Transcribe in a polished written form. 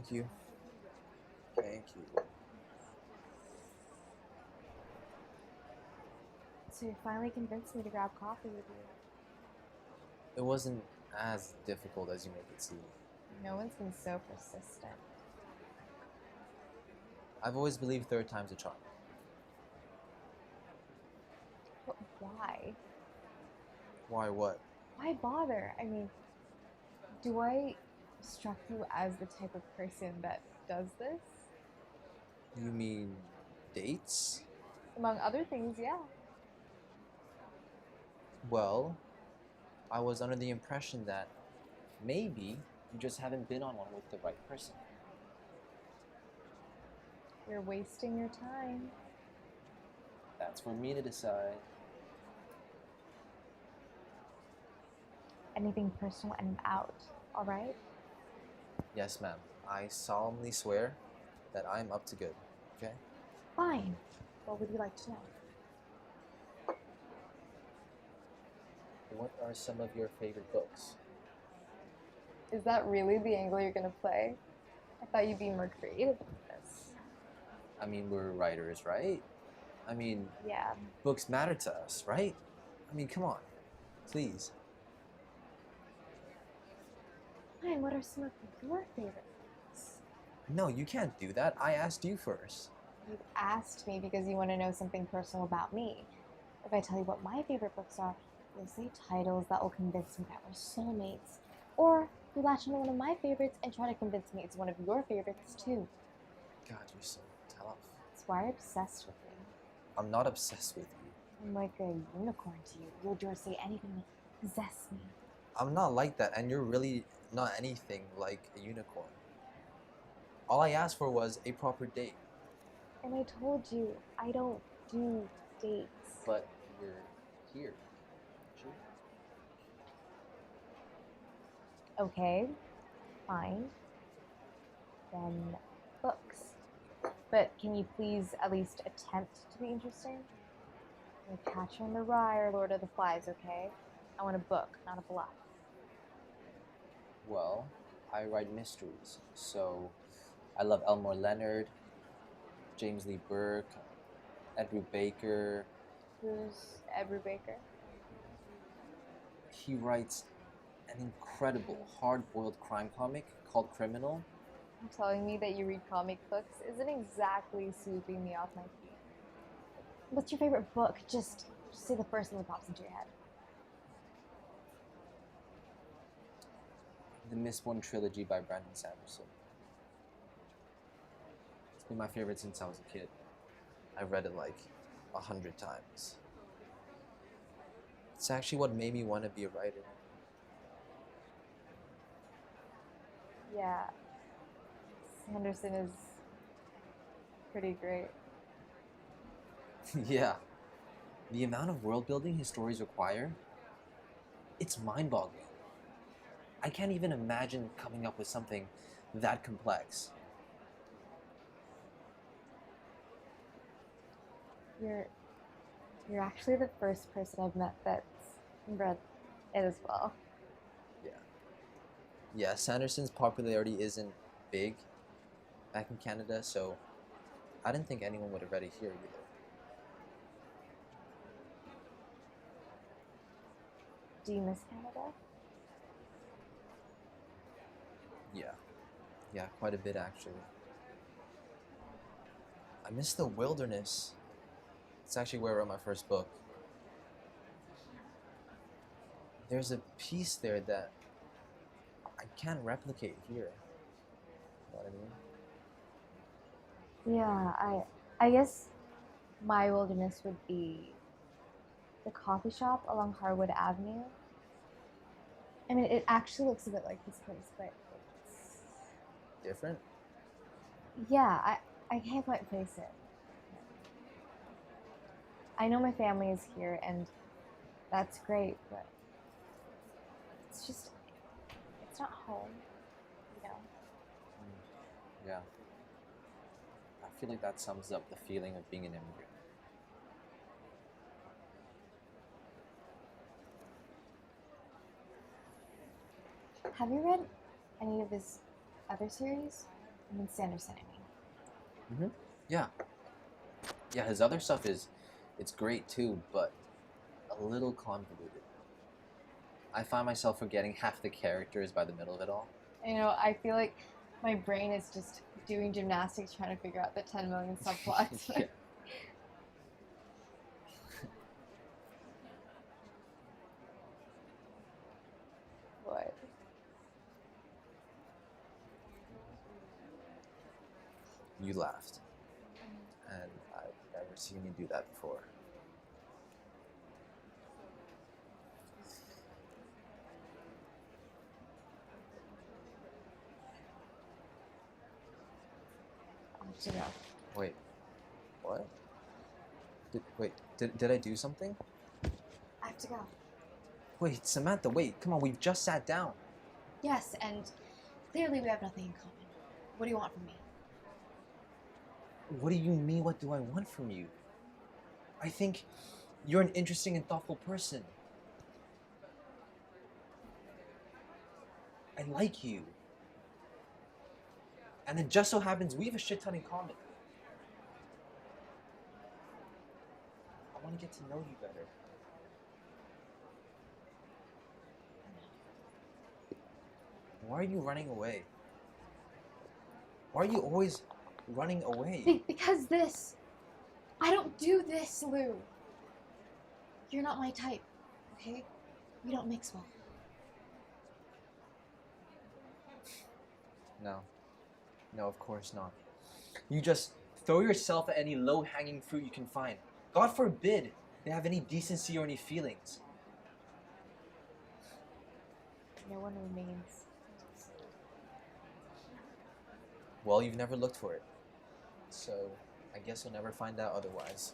Thank you. Thank you. So you finally convinced me to grab coffee with you. It wasn't as difficult as you make it seem. No one's been so persistent. I've always believed third time's a charm. But why? Why what? Why bother? I mean, do I struck you as the type of person that does this? You mean dates? Among other things, yeah. Well, I was under the impression that maybe you just haven't been on one with the right person. You're wasting your time. That's for me to decide. Anything personal and I'm out, all right? Yes, ma'am. I solemnly swear that I'm up to good, okay? Fine. What would you like to know? What are some of your favorite books? Is that really the angle you're gonna play? I thought you'd be more creative with this. I mean, we're writers, right? I mean, Yeah. books matter to us, right? I mean, come on. Please. Fine, what are some of your favorite books? No, you can't do that. I asked you first. You asked me because you want to know something personal about me. If I tell you what my favorite books are, you'll say titles that will convince me that we're soulmates. Or you latch on to one of my favorites and try to convince me it's one of your favorites too. God, you're so tough. That's why you're obsessed with me. I'm not obsessed with you. I'm like a unicorn to you. You'll dare say anything to possess me. I'm not like that, and you're really not anything like a unicorn. All I asked for was a proper date. And I told you, I don't do dates. But you're here, aren't you? Okay, fine. Then books. But can you please at least attempt to be interesting? Like Catcher in the Rye or Lord of the Flies, okay? I want a book, not a bluff. Well, I write mysteries, so I love Elmore Leonard, James Lee Burke, Edward Baker. Who's Edward Baker? He writes an incredible hard-boiled crime comic called Criminal. Telling me that you read comic books isn't exactly sweeping me off my feet. What's your favorite book? Just say the first thing that pops into your head. The Miss One trilogy by Brandon Sanderson. It's been my favorite since I was a kid. I've read it like 100 times. It's actually what made me want to be a writer. Yeah, Sanderson is pretty great. Yeah. The amount of world building his stories require, it's mind-boggling. I can't even imagine coming up with something that complex. You're actually the first person I've met that's read it as well. Yeah, Sanderson's popularity isn't big back in Canada, so I didn't think anyone would have read it here either. Do you miss Canada? Yeah, quite a bit actually. I miss the wilderness. It's actually where I wrote my first book. There's a piece there that I can't replicate here. You know what I mean? Yeah, I guess my wilderness would be the coffee shop along Harwood Avenue. I mean, it actually looks a bit like this place, but it's... Different? Yeah, I can't quite place it. I know my family is here, and that's great, but it's just, it's not home, you know? Yeah. I feel like that sums up the feeling of being an immigrant. Have you read any of his other series? I mean Sanderson, I mean. Yeah. Yeah, his other stuff it's great too, but a little convoluted. I find myself forgetting half the characters by the middle of it all. You know, I feel like my brain is just doing gymnastics trying to figure out the 10 million subplots. Yeah. What? You laughed. And I've never seen you do that before. I have to go. Wait. What? Did I do something? I have to go. Wait, Samantha, wait. Come on, we've just sat down. Yes, and clearly we have nothing in common. What do you want from me? What do you mean, what do I want from you? I think you're an interesting and thoughtful person. I like you. And it just so happens we have a shit ton in common. I want to get to know you better. Why are you running away? Why are you always running away? Because this. I don't do this, Lou. You're not my type, okay? We don't mix well. No, of course not. You just throw yourself at any low-hanging fruit you can find. God forbid they have any decency or any feelings. No one remains. Well, you've never looked for it. So, I guess you'll never find out otherwise.